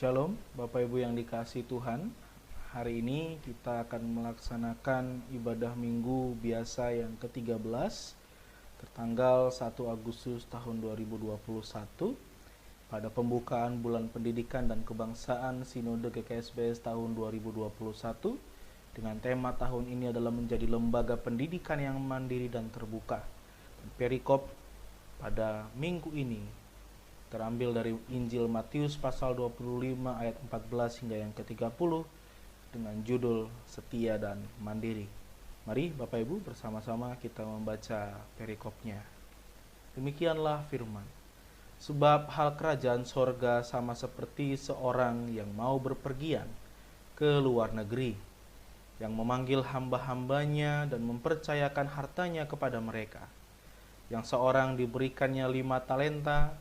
Shalom, Bapak Ibu yang dikasihi Tuhan. Hari ini kita akan melaksanakan ibadah minggu biasa yang ke-13 tertanggal 1 Agustus tahun 2021 pada pembukaan bulan pendidikan dan kebangsaan Sinode GKSBS tahun 2021 dengan tema tahun ini adalah menjadi lembaga pendidikan yang mandiri dan terbuka. Dan perikop pada minggu ini terambil dari Injil Matius pasal 25 ayat 14 hingga yang ke-30 dengan judul Setia dan Mandiri. Mari Bapak Ibu bersama-sama kita membaca perikopnya. Demikianlah firman. Sebab hal kerajaan sorga sama seperti seorang yang mau berpergian ke luar negeri, yang memanggil hamba-hambanya dan mempercayakan hartanya kepada mereka. Yang seorang diberikannya 5 talenta,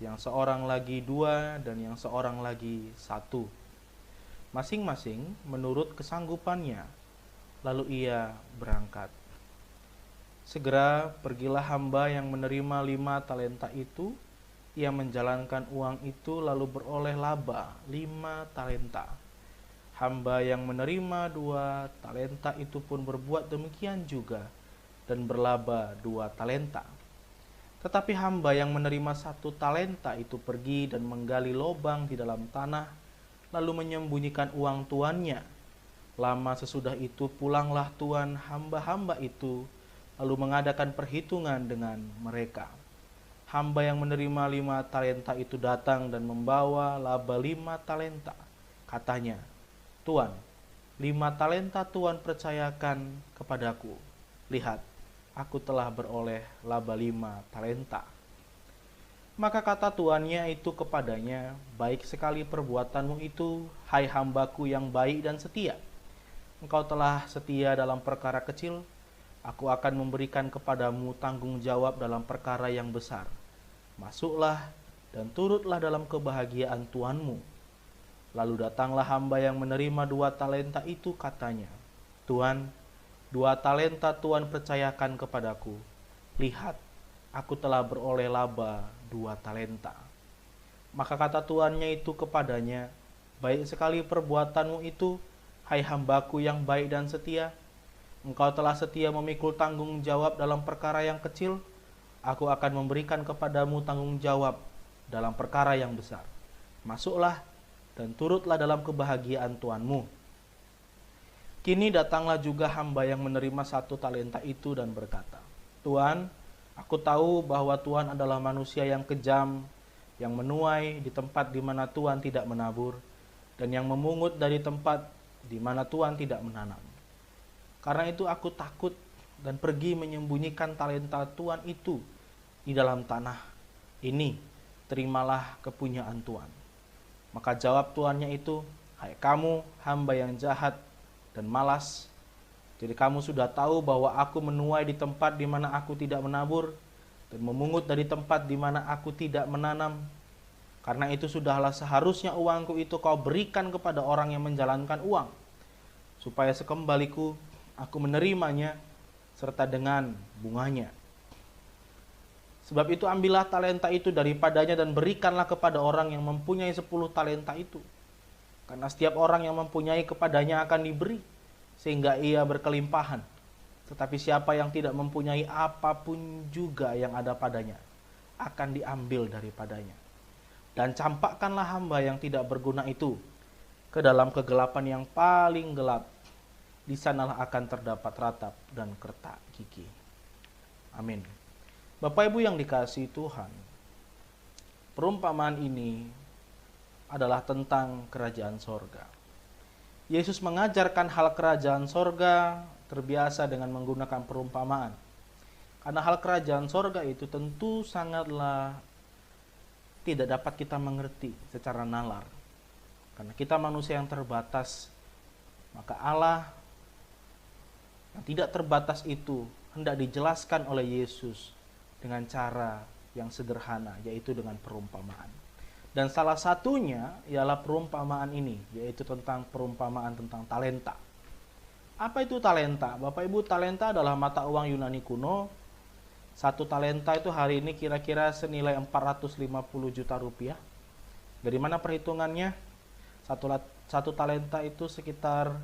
yang seorang lagi 2, dan yang seorang lagi 1. Masing-masing menurut kesanggupannya. Lalu ia berangkat. Segera pergilah hamba yang menerima 5 talenta itu. Ia menjalankan uang itu lalu beroleh laba 5 talenta. Hamba yang menerima 2 talenta itu pun berbuat demikian juga dan berlaba 2 talenta. Tetapi hamba yang menerima 1 talenta itu pergi dan menggali lubang di dalam tanah, lalu menyembunyikan uang tuannya. Lama sesudah itu pulanglah tuan hamba-hamba itu, lalu mengadakan perhitungan dengan mereka. Hamba yang menerima 5 talenta itu datang dan membawa laba 5 talenta. Katanya, Tuan, 5 talenta Tuan percayakan kepadaku. Lihat, aku telah beroleh laba 5 talenta. Maka kata tuannya itu kepadanya, baik sekali perbuatanmu itu, hai hambaku yang baik dan setia. Engkau telah setia dalam perkara kecil, aku akan memberikan kepadamu tanggung jawab dalam perkara yang besar. Masuklah dan turutlah dalam kebahagiaan tuanmu. Lalu datanglah hamba yang menerima 2 talenta itu, katanya, Tuan, 2 talenta Tuan percayakan kepadaku. Lihat, aku telah beroleh laba 2 talenta. Maka kata tuannya itu kepadanya, baik sekali perbuatanmu itu, hai hambaku yang baik dan setia. Engkau telah setia memikul tanggung jawab dalam perkara yang kecil, aku akan memberikan kepadamu tanggung jawab dalam perkara yang besar. Masuklah dan turutlah dalam kebahagiaan tuanmu. Kini datanglah juga hamba yang menerima 1 talenta itu dan berkata, Tuan, aku tahu bahwa Tuan adalah manusia yang kejam, yang menuai di tempat di mana Tuan tidak menabur, dan yang memungut dari tempat di mana Tuan tidak menanam. Karena itu aku takut dan pergi menyembunyikan talenta Tuan itu di dalam tanah. Ini, terimalah kepunyaan Tuan. Maka jawab tuannya itu, hai kamu hamba yang jahat dan malas. Jadi kamu sudah tahu bahwa aku menuai di tempat di mana aku tidak menabur dan memungut dari tempat di mana aku tidak menanam. Karena itu sudahlah seharusnya uangku itu kau berikan kepada orang yang menjalankan uang, supaya sekembaliku aku menerimanya serta dengan bunganya. Sebab itu ambillah talenta itu daripadanya dan berikanlah kepada orang yang mempunyai 10 talenta itu. Karena setiap orang yang mempunyai kepadanya akan diberi, sehingga ia berkelimpahan. Tetapi siapa yang tidak mempunyai apapun juga yang ada padanya, akan diambil daripadanya. Dan campakkanlah hamba yang tidak berguna itu ke dalam kegelapan yang paling gelap. Di sanalah akan terdapat ratap dan kertak gigi. Amin. Bapak Ibu yang dikasihi Tuhan, perumpamaan ini adalah tentang kerajaan sorga. Yesus mengajarkan hal kerajaan sorga terbiasa dengan menggunakan perumpamaan. Karena hal kerajaan sorga itu tentu sangatlah tidak dapat kita mengerti secara nalar. Karena kita manusia yang terbatas, maka Allah yang tidak terbatas itu hendak dijelaskan oleh Yesus dengan cara yang sederhana, yaitu dengan perumpamaan. Dan salah satunya ialah perumpamaan ini, yaitu tentang perumpamaan tentang talenta. Apa itu talenta? Bapak Ibu, talenta adalah mata uang Yunani kuno. 1 talenta itu hari ini kira-kira senilai 450 juta rupiah. Dari mana perhitungannya? Satu talenta itu sekitar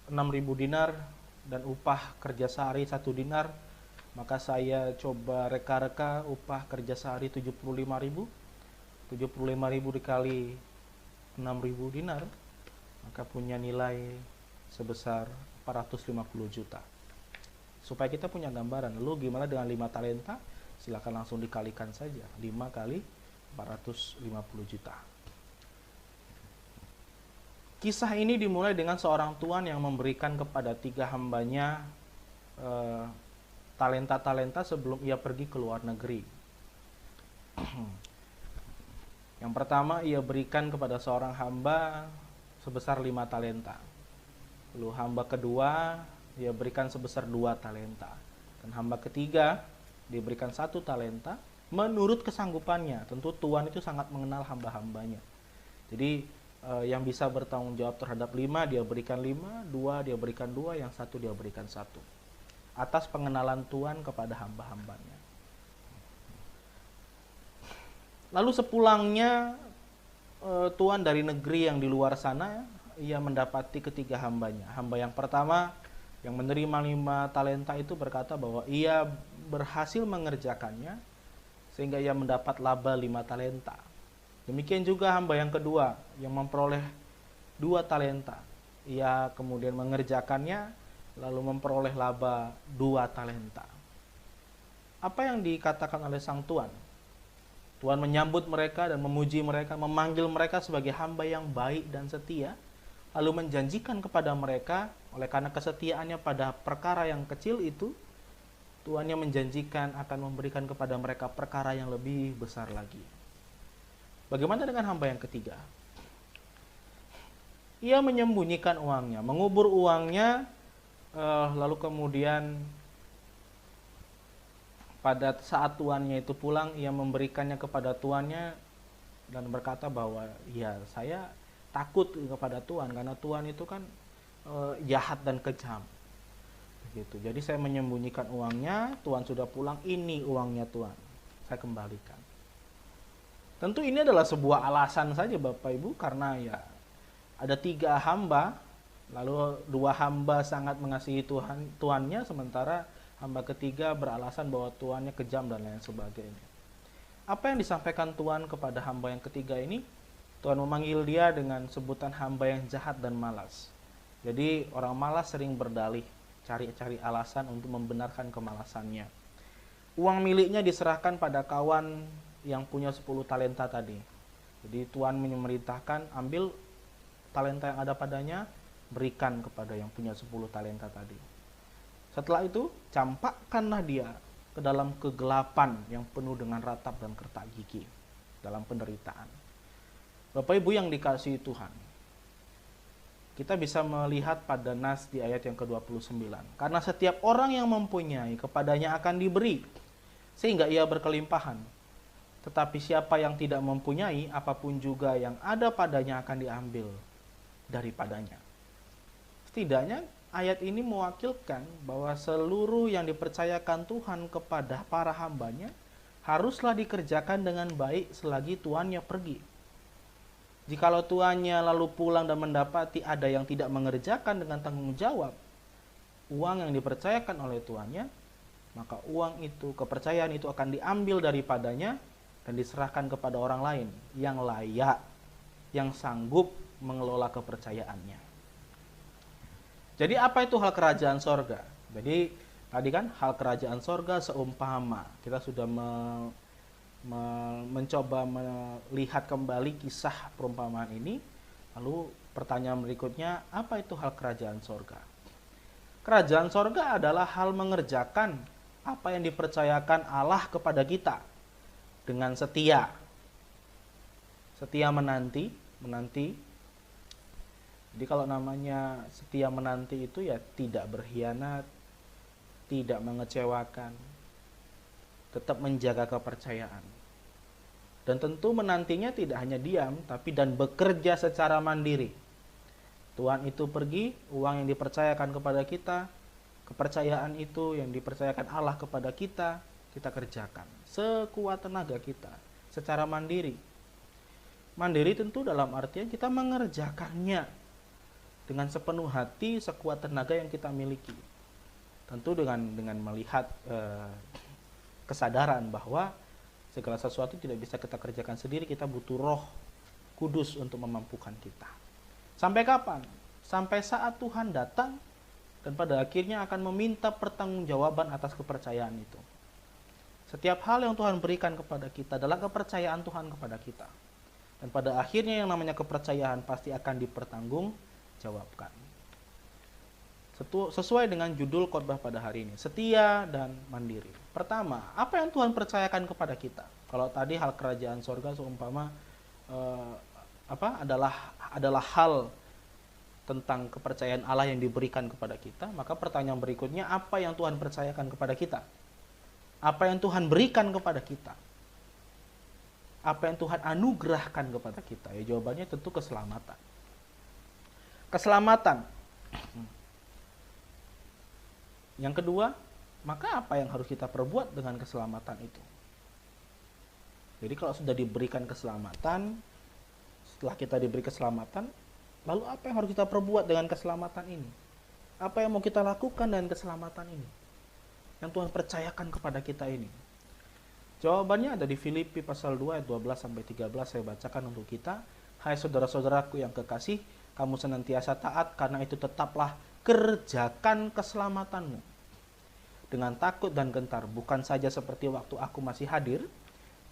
6.000 dinar, dan upah kerja sehari 1 dinar. Maka saya coba reka-reka upah kerja sehari 75.000. 75.000 dikali 6.000 dinar, maka punya nilai sebesar 450 juta. Supaya kita punya gambaran, lalu gimana dengan 5 talenta? Silakan langsung dikalikan saja, 5 kali 450 juta. Kisah ini dimulai dengan seorang tuan yang memberikan kepada 3 hambanya talenta-talenta sebelum ia pergi ke luar negeri. Yang pertama, ia berikan kepada seorang hamba sebesar 5 talenta. Lalu hamba kedua, ia berikan sebesar 2 talenta. Dan hamba ketiga, diberikan 1 talenta menurut kesanggupannya. Tentu tuan itu sangat mengenal hamba-hambanya. Jadi yang bisa bertanggung jawab terhadap 5, dia berikan 5, 2 dia berikan 2, yang 1 dia berikan 1. Atas pengenalan tuan kepada hamba-hambanya. Lalu sepulangnya tuan dari negeri yang di luar sana, ia mendapati ketiga hambanya. Hamba yang pertama yang menerima 5 talenta itu berkata bahwa ia berhasil mengerjakannya sehingga ia mendapat laba 5 talenta. Demikian juga hamba yang kedua yang memperoleh 2 talenta. Ia kemudian mengerjakannya lalu memperoleh laba 2 talenta. Apa yang dikatakan oleh sang tuan? Tuhan menyambut mereka dan memuji mereka, memanggil mereka sebagai hamba yang baik dan setia, lalu menjanjikan kepada mereka, oleh karena kesetiaannya pada perkara yang kecil itu, Tuhannya menjanjikan akan memberikan kepada mereka perkara yang lebih besar lagi. Bagaimana dengan hamba yang ketiga? Ia menyembunyikan uangnya, mengubur uangnya, lalu kemudian pada saat tuannya itu pulang, ia memberikannya kepada tuannya dan berkata bahwa ya saya takut kepada Tuhan karena Tuhan itu kan jahat dan kejam. Begitu. Jadi saya menyembunyikan uangnya, Tuhan sudah pulang, ini uangnya Tuhan, saya kembalikan. Tentu ini adalah sebuah alasan saja Bapak Ibu, karena ya ada 3 hamba, lalu 2 hamba sangat mengasihi tuannya, sementara hamba ketiga beralasan bahwa tuannya kejam dan lain sebagainya. Apa yang disampaikan Tuhan kepada hamba yang ketiga ini? Tuhan memanggil dia dengan sebutan hamba yang jahat dan malas. Jadi orang malas sering berdalih, cari-cari alasan untuk membenarkan kemalasannya. Uang miliknya diserahkan pada kawan yang punya 10 talenta tadi. Jadi Tuhan memerintahkan, ambil talenta yang ada padanya, berikan kepada yang punya 10 talenta tadi. Setelah itu, campakkanlah dia ke dalam kegelapan yang penuh dengan ratap dan kertak gigi, dalam penderitaan. Bapak Ibu yang dikasihi Tuhan, kita bisa melihat pada nas di ayat yang ke-29. Karena setiap orang yang mempunyai, kepadanya akan diberi, sehingga ia berkelimpahan. Tetapi siapa yang tidak mempunyai, apapun juga yang ada padanya akan diambil daripadanya. Setidaknya ayat ini mewakilkan bahwa seluruh yang dipercayakan Tuhan kepada para hambanya haruslah dikerjakan dengan baik selagi tuannya pergi. Jikalau tuannya lalu pulang dan mendapati ada yang tidak mengerjakan dengan tanggung jawab uang yang dipercayakan oleh tuannya, maka uang itu, kepercayaan itu akan diambil daripadanya dan diserahkan kepada orang lain yang layak, yang sanggup mengelola kepercayaannya. Jadi apa itu hal kerajaan sorga? Jadi tadi kan hal kerajaan sorga seumpama. Kita sudah mencoba melihat kembali kisah perumpamaan ini. Lalu pertanyaan berikutnya, apa itu hal kerajaan sorga? Kerajaan sorga adalah hal mengerjakan apa yang dipercayakan Allah kepada kita dengan setia. Setia menanti. Jadi kalau namanya setia menanti itu ya tidak berkhianat, tidak mengecewakan, tetap menjaga kepercayaan. Dan tentu menantinya tidak hanya diam, tapi dan bekerja secara mandiri. Tuhan itu pergi, uang yang dipercayakan kepada kita, kepercayaan itu yang dipercayakan Allah kepada kita, kita kerjakan sekuat tenaga kita, secara mandiri. Mandiri tentu dalam artian kita mengerjakannya dengan sepenuh hati, sekuat tenaga yang kita miliki. Tentu dengan melihat kesadaran bahwa segala sesuatu tidak bisa kita kerjakan sendiri, kita butuh Roh Kudus untuk memampukan kita. Sampai kapan? Sampai saat Tuhan datang dan pada akhirnya akan meminta pertanggungjawaban atas kepercayaan itu. Setiap hal yang Tuhan berikan kepada kita adalah kepercayaan Tuhan kepada kita. Dan pada akhirnya yang namanya kepercayaan pasti akan dipertanggungjawabkan. Sesuai dengan judul khotbah pada hari ini, setia dan mandiri. Pertama, apa yang Tuhan percayakan kepada kita? Kalau tadi hal kerajaan sorga seumpama adalah hal tentang kepercayaan Allah yang diberikan kepada kita, maka pertanyaan berikutnya, apa yang Tuhan percayakan kepada kita? Apa yang Tuhan berikan kepada kita? Apa yang Tuhan anugerahkan kepada kita? Ya, jawabannya tentu keselamatan. Keselamatan. Yang kedua, maka apa yang harus kita perbuat dengan keselamatan itu? Jadi kalau sudah diberikan keselamatan, setelah kita diberi keselamatan, lalu apa yang harus kita perbuat dengan keselamatan ini? Apa yang mau kita lakukan dengan keselamatan ini? Yang Tuhan percayakan kepada kita ini. Jawabannya ada di Filipi pasal 2 ayat 12-13, saya bacakan untuk kita. Hai saudara-saudaraku yang kekasih, kamu senantiasa taat, karena itu tetaplah kerjakan keselamatanmu dengan takut dan gentar, bukan saja seperti waktu aku masih hadir,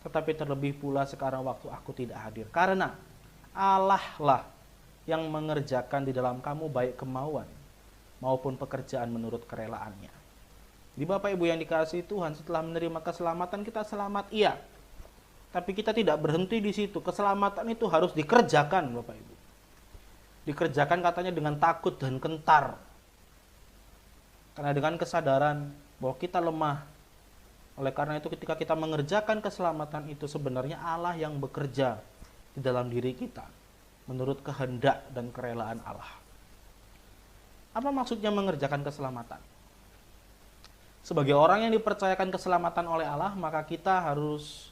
tetapi terlebih pula sekarang waktu aku tidak hadir. Karena Allah lah yang mengerjakan di dalam kamu baik kemauan maupun pekerjaan menurut kerelaannya. Di Bapak Ibu yang dikasihi Tuhan, setelah menerima keselamatan kita selamat, iya. Tapi kita tidak berhenti di situ. Keselamatan itu harus dikerjakan, Bapak Ibu. Dikerjakan katanya dengan takut dan gentar. Karena dengan kesadaran bahwa kita lemah. Oleh karena itu ketika kita mengerjakan keselamatan itu, sebenarnya Allah yang bekerja di dalam diri kita menurut kehendak dan kerelaan Allah. Apa maksudnya mengerjakan keselamatan? Sebagai orang yang dipercayakan keselamatan oleh Allah, maka kita harus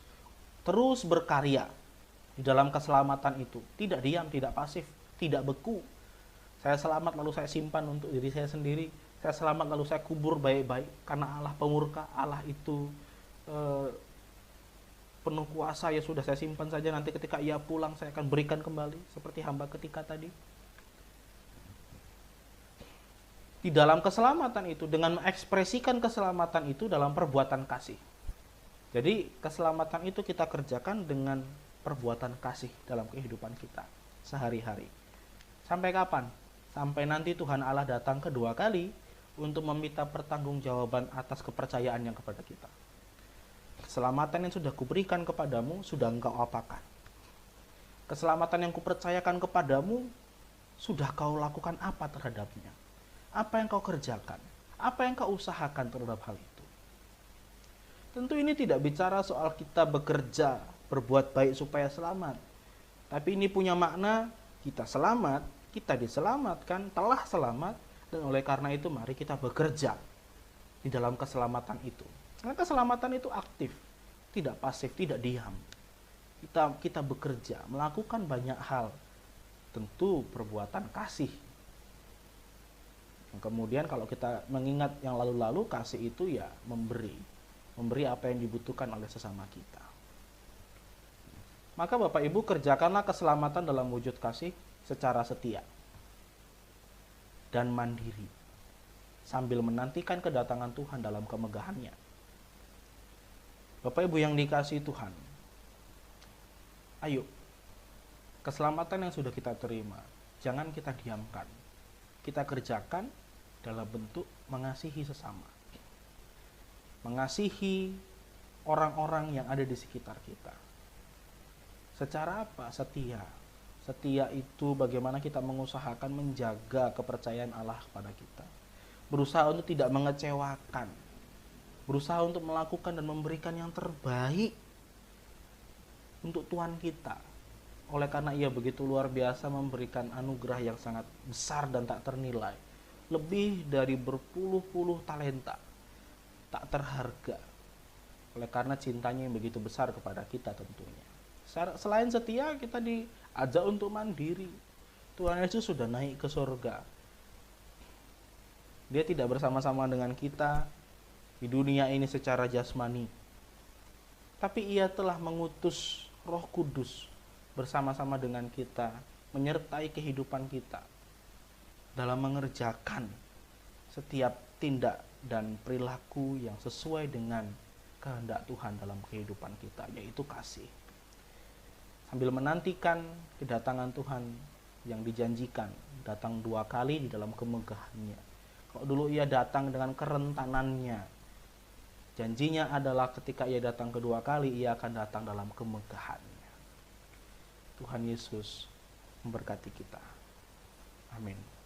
terus berkarya di dalam keselamatan itu. Tidak diam, tidak pasif, tidak beku. Saya selamat lalu saya simpan untuk diri saya sendiri. Saya selamat lalu saya kubur baik-baik. Karena Allah pemurka, Allah itu penuh kuasa, ya sudah saya simpan saja. Nanti ketika ia pulang saya akan berikan kembali. Seperti hamba ketika tadi. Di dalam keselamatan itu, dengan mengekspresikan keselamatan itu dalam perbuatan kasih. Jadi keselamatan itu kita kerjakan dengan perbuatan kasih dalam kehidupan kita sehari-hari. Sampai kapan? Sampai nanti Tuhan Allah datang kedua kali untuk meminta pertanggungjawaban atas kepercayaan yang kepada kita. Keselamatan yang sudah kuberikan kepadamu, sudah engkau apakan? Keselamatan yang kupercayakan kepadamu, sudah kau lakukan apa terhadapnya? Apa yang kau kerjakan? Apa yang kau usahakan terhadap hal itu? Tentu ini tidak bicara soal kita bekerja, berbuat baik supaya selamat. Tapi ini punya makna kita selamat, kita diselamatkan, telah selamat, dan oleh karena itu mari kita bekerja di dalam keselamatan itu. Karena keselamatan itu aktif, tidak pasif, tidak diam. Kita bekerja, melakukan banyak hal. Tentu perbuatan kasih. Kemudian kalau kita mengingat yang lalu-lalu, kasih itu ya memberi apa yang dibutuhkan oleh sesama kita. Maka Bapak Ibu, kerjakanlah keselamatan dalam wujud kasih secara setia dan mandiri, sambil menantikan kedatangan Tuhan dalam kemegahannya. Bapak Ibu yang dikasihi Tuhan, ayo, keselamatan yang sudah kita terima, jangan kita diamkan. Kita kerjakan dalam bentuk mengasihi sesama. Mengasihi orang-orang yang ada di sekitar kita. Secara apa? Setia. Setia itu bagaimana kita mengusahakan menjaga kepercayaan Allah kepada kita. Berusaha untuk tidak mengecewakan. Berusaha untuk melakukan dan memberikan yang terbaik untuk Tuhan kita. Oleh karena ia begitu luar biasa memberikan anugerah yang sangat besar dan tak ternilai. Lebih dari berpuluh-puluh talenta. Tak terharga. Oleh karena cintanya yang begitu besar kepada kita tentunya. Selain setia, kita diajak untuk mandiri. Tuhan Yesus sudah naik ke surga. Dia tidak bersama-sama dengan kita di dunia ini secara jasmani, tapi ia telah mengutus Roh Kudus bersama-sama dengan kita, menyertai kehidupan kita dalam mengerjakan setiap tindak dan perilaku yang sesuai dengan kehendak Tuhan dalam kehidupan kita, yaitu kasih. Sambil menantikan kedatangan Tuhan yang dijanjikan, datang 2 kali di dalam kemegahannya. Kalau dulu ia datang dengan kerentanannya, janjinya adalah ketika ia datang kedua kali, ia akan datang dalam kemegahannya. Tuhan Yesus memberkati kita. Amin.